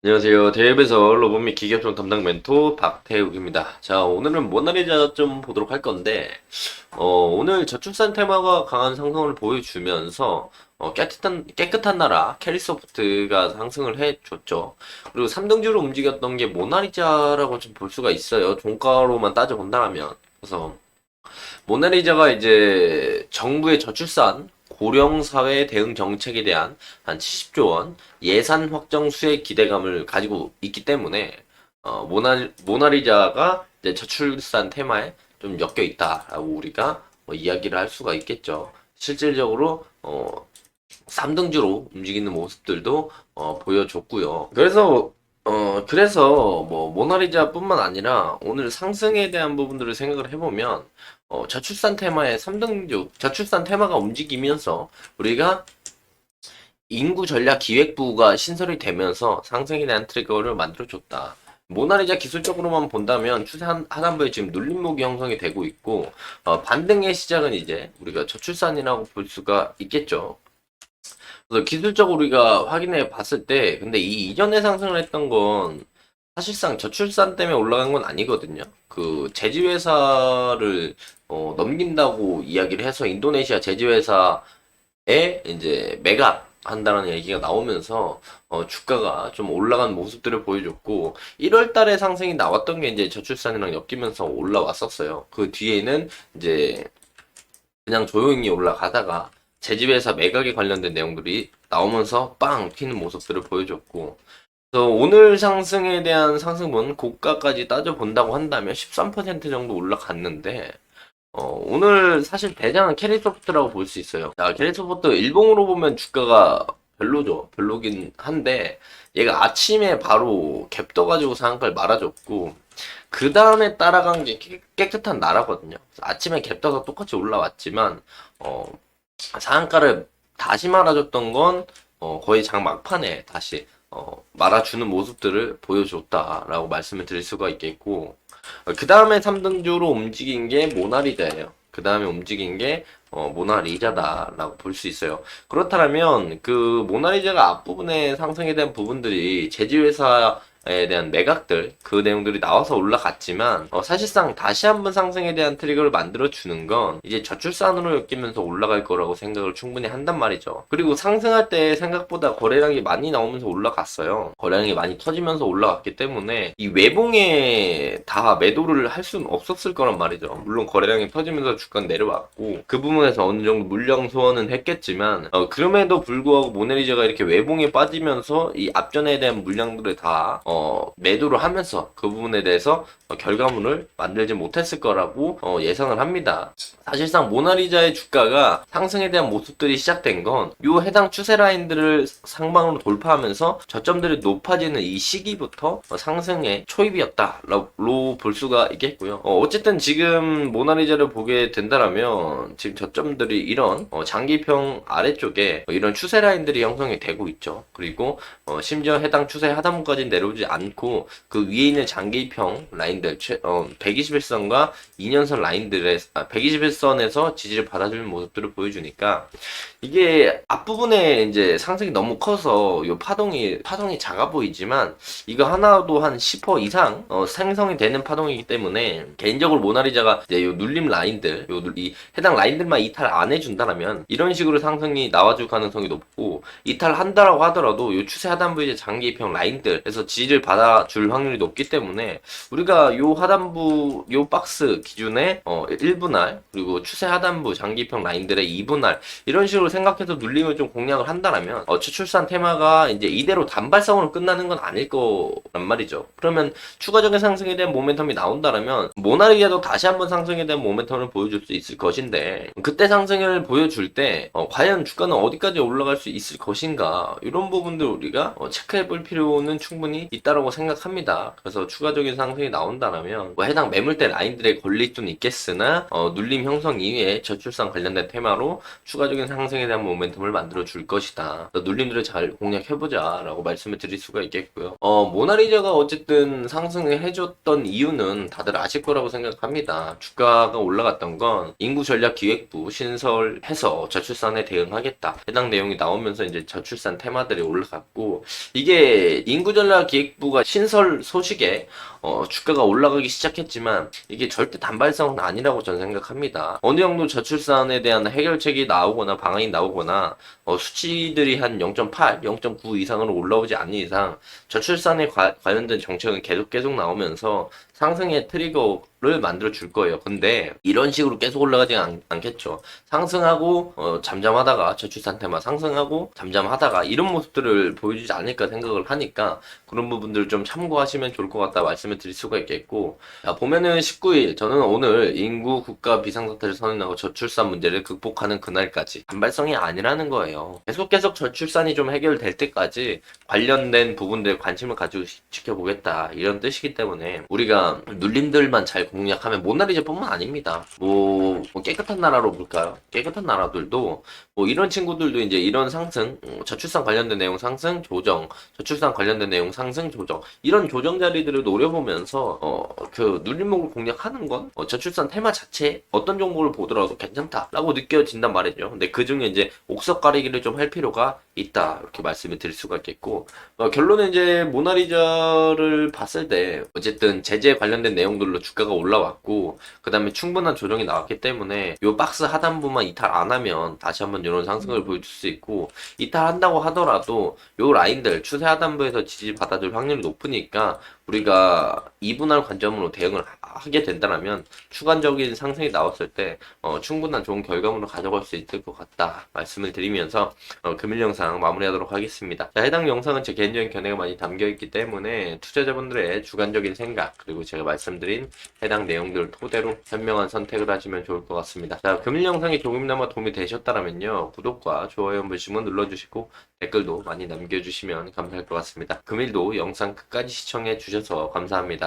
안녕하세요. 대회에서 로봇 및 기계협동 담당 멘토 박태욱입니다. 자, 오늘은 모나리자 좀 보도록 할 건데, 오늘 저출산 테마가 강한 상승을 보여주면서, 깨끗한 나라, 캐리소프트가 상승을 해줬죠. 그리고 3등주로 움직였던 게 모나리자라고 좀 볼 수가 있어요. 종가로만 따져본다면. 그래서, 모나리자가 이제 정부의 저출산 고령 사회 대응 정책에 대한 한 70조 원 예산 확정 수의 기대감을 가지고 있기 때문에 모나리자가 이제 저출산 테마에 좀 엮여 있다라고 우리가 이야기를 할 수가 있겠죠. 실질적으로 3등주로 움직이는 모습들도 보여줬고요. 그래서 뭐 모나리자뿐만 아니라 오늘 상승에 대한 부분들을 생각을 해보면 저출산 테마의 3등주 저출산 테마가 움직이면서 우리가 인구 전략 기획부가 신설이 되면서 상승에 대한 트리거를 만들어줬다. 모나리자 기술적으로만 본다면 추세 하단부에 지금 눌림목이 형성이 되고 있고 반등의 시작은 이제 우리가 저출산이라고 볼 수가 있겠죠. 그래서 기술적으로 우리가 확인해 봤을 때, 근데 이 이전에 상승을 했던 건 사실상 저출산 때문에 올라간 건 아니거든요. 그 제지회사를 넘긴다고 이야기를 해서 인도네시아 제지회사에 이제 매각한다는 얘기가 나오면서 주가가 좀 올라간 모습들을 보여줬고 1월 달에 상승이 나왔던 게 이제 저출산이랑 엮이면서 올라왔었어요. 그 뒤에는 이제 그냥 조용히 올라가다가 제지회사 매각에 관련된 내용들이 나오면서 빵 튀는 모습들을 보여줬고 그래서 오늘 상승에 대한 상승분 고가까지 따져본다고 한다면 13% 정도 올라갔는데 오늘 사실 대장은 캐리소프트라고 볼 수 있어요. 자, 캐리소프트 일봉으로 보면 주가가 별로죠. 별로긴 한데 얘가 아침에 바로 갭 떠가지고 상한가를 말아줬고 그 다음에 따라간 게 깨끗한 나라거든요. 아침에 갭 떠서 똑같이 올라왔지만 어, 상한가를 다시 말아줬던 건 거의 장 막판에 다시 말아주는 모습들을 보여줬다라고 말씀을 드릴 수가 있겠고 그 다음에 3등주로 움직인 게 모나리자예요. 그 다음에 움직인 게 모나리자다라고 볼 수 있어요. 그렇다면 그 모나리자가 앞부분에 상승에 대한 부분들이 제지회사에 대한 매각들 그 내용들이 나와서 올라갔지만 사실상 다시 한번 상승에 대한 트리거를 만들어 주는 건 이제 저출산으로 엮이면서 올라갈 거라고 생각을 충분히 한단 말이죠. 그리고 상승할 때 생각보다 거래량이 많이 나오면서 올라갔어요. 거래량이 많이 터지면서 올라갔기 때문에 이 외봉에 다 매도를 할 수는 없었을 거란 말이죠. 물론 거래량이 터지면서 주가는 내려왔고 그 부분에서 어느 정도 물량 소화는 했겠지만 그럼에도 불구하고 모나리자가 이렇게 외봉에 빠지면서 이 앞전에 대한 물량들을 다 매도를 하면서 그 부분에 대해서 결과물을 만들지 못했을 거라고 예상을 합니다. 사실상 모나리자의 주가가 상승에 대한 모습들이 시작된 건 요 해당 추세 라인들을 상방으로 돌파하면서 저점들이 높아지는 이 시기부터 상승의 초입이었다로 볼 수가 있겠고요. 어쨌든 지금 모나리자를 보게 된다라면 지금 저점들이 이런 장기평 아래쪽에 이런 추세 라인들이 형성이 되고 있죠. 그리고 심지어 해당 추세 하단부까지 내려오지 않고 그 위에 있는 장기평 라인들 121선과 2년선 라인들의 121선에서 지지를 받아주는 모습들을 보여주니까 이게 앞부분에 이제 상승이 너무 커서 요 파동이 작아 보이지만 이거 하나도 한 10% 이상 생성이 되는 파동이기 때문에 개인적으로 모나리자가 이제 요 눌림 라인들 이 해당 라인들만 이탈 안 해준다면 이런 식으로 상승이 나와줄 가능성이 높고 이탈한다라고 하더라도 요 추세 하단부 이제 장기평 라인들에서 지지를 받아줄 확률이 높기 때문에 우리가 요 하단부 요 박스 기준에 1분할 그리고 추세 하단부 장기평 라인들의 2분할 이런 식으로 생각해서 눌림을 좀 공략을 한다면 저출산 테마가 이제 이대로 단발성으로 끝나는 건 아닐 거란 말이죠. 그러면 추가적인 상승에 대한 모멘텀이 나온다면 모나리자도 다시 한번 상승에 대한 모멘텀을 보여줄 수 있을 것인데 그때 상승을 보여줄 때 과연 주가는 어디까지 올라갈 수 있을 것인가 이런 부분들 우리가 체크해 볼 필요는 충분히 있다라고 생각합니다. 그래서 추가적인 상승이 나온다면 뭐 해당 매물대 라인들에 걸릴 수는 있겠으나 눌림 형성 이후에 저출산 관련된 테마로 추가적인 상승에 대한 모멘텀을 만들어 줄 것이다. 눌림들을 잘 공략해보자 라고 말씀을 드릴 수가 있겠고요. 모나리자가 어쨌든 상승을 해줬던 이유는 다들 아실 거라고 생각합니다. 주가가 올라갔던 건 인구전략기획부 신설해서 저출산에 대응하겠다. 해당 내용이 나오면서 이제 저출산 테마들이 올라갔고, 이게 인구전략기획부가 신설 소식에 주가가 올라가기 시작했지만 이게 절대 단발성은 아니라고 저는 생각합니다. 어느 정도 저출산에 대한 해결책이 나오거나 방안이 나오거나 수치들이 한 0.8, 0.9 이상으로 올라오지 않는 이상 저출산에 관련된 정책은 계속 나오면서 상승의 트리거를 만들어 줄 거예요. 근데 이런 식으로 계속 올라가지 않겠죠. 상승하고 잠잠하다가 저출산 테마 상승하고 잠잠하다가 이런 모습들을 보여주지 않을까 생각을 하니까 그런 부분들을 좀 참고하시면 좋을 것 같다 말씀을 드릴 수가 있겠고, 자, 보면은 19일 저는 오늘 인구 국가 비상사태를 선언하고 저출산 문제를 극복하는 그날까지 단발성이 아니라는 거예요. 계속 저출산이 좀 해결될 때까지 관련된 부분들에 관심을 가지고 지켜보겠다 이런 뜻이기 때문에 우리가 눌림들만 잘 공략하면 모나리자뿐만 아닙니다. 뭐 깨끗한 나라로 볼까요? 깨끗한 나라들도 뭐 이런 친구들도 이제 이런 상승, 저출산 관련된 내용 상승, 조정, 저출산 관련된 내용 상승, 조정 이런 조정 자리들을 노려보면서 그 눌림목을 공략하는 건 저출산 테마 자체 어떤 종목을 보더라도 괜찮다라고 느껴진단 말이죠. 근데 그 중에 이제 옥석 가리기를 좀 할 필요가 있다 이렇게 말씀을 드릴 수가 있겠고, 결론은 이제 모나리자를 봤을 때 어쨌든 제재 관련된 내용들로 주가가 올라왔고 그 다음에 충분한 조정이 나왔기 때문에 요 박스 하단부만 이탈 안 하면 다시 한번 이런 상승을 보여줄 수 있고, 이탈한다고 하더라도 요 라인들 추세 하단부에서 지지 받아줄 확률이 높으니까 우리가 2분할 관점으로 대응을 하게 된다면 추가적인 상승이 나왔을 때 충분한 좋은 결과물을 가져갈 수 있을 것 같다 말씀을 드리면서 금일 영상 마무리하도록 하겠습니다. 자, 해당 영상은 제 개인적인 견해가 많이 담겨있기 때문에 투자자분들의 주관적인 생각 그리고 제가 말씀드린 해당 내용들을 토대로 현명한 선택을 하시면 좋을 것 같습니다. 자, 금일 영상이 조금이나마 도움이 되셨다면요 구독과 좋아요 한 번씩은 눌러주시고 댓글도 많이 남겨주시면 감사할 것 같습니다. 금일도 영상 끝까지 시청해 주셔서 감사합니다.